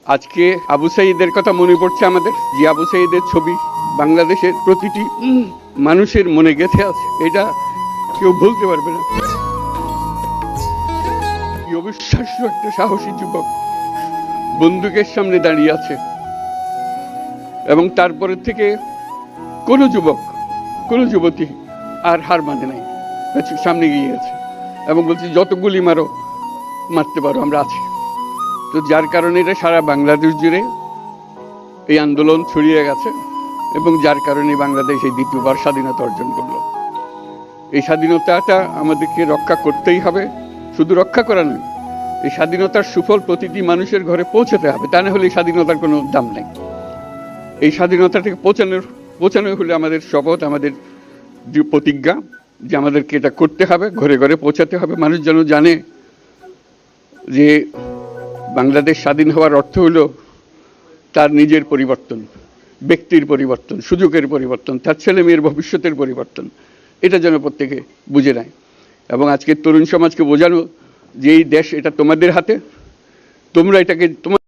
আজকে আবু সাঈদের কথা মনে পড়ছে আমাদের, যে আবু সাঈদের ছবি বাংলাদেশের প্রতিটি মানুষের মনে গেঁথে আছে, এটা কেউ ভুলতে পারবে না। কি অবিশ্বাস্য একটা সাহসী যুবক বন্দুকের সামনে দাঁড়িয়ে আছে, এবং তারপরে থেকে কোনো যুবক, কোনো যুবতী আর হার মানে নাই, সামনে গিয়ে আছে এবং বলছে যত গুলি মারো, মারতে পারো, আমরা আছি। তো যার কারণে এটা সারা বাংলাদেশ জুড়ে এই আন্দোলন ছড়িয়ে গেছে, এবং যার কারণে বাংলাদেশ এই দ্বিতীয়বার স্বাধীনতা অর্জন করলো। এই স্বাধীনতাটা আমাদেরকে রক্ষা করতেই হবে, শুধু রক্ষা করা নয়, এই স্বাধীনতার সুফল প্রতিটি মানুষের ঘরে পৌঁছাতে হবে, তা না হলে এই স্বাধীনতার কোনো দাম নেই। এই স্বাধীনতাটাকে পৌঁছানো হলে আমাদের শপথ, আমাদের যে প্রতিজ্ঞা, যে আমাদেরকে এটা করতে হবে, ঘরে ঘরে পৌঁছাতে হবে। মানুষ যেন জানে যে বাংলাদেশ স্বাধীন হওয়ার অর্থ হলো তার নিজের পরিবর্তন, ব্যক্তির পরিবর্তন, সুযোগের পরিবর্তন, তার ছেলে মেয়ের ভবিষ্যতের পরিবর্তন। এটা যেন প্রত্যেকে বুঝে নেয়, এবং আজকের তরুণ সমাজকে বোঝানো যে এই দেশ এটা তোমাদের হাতে, তোমরা এটাকে তোমার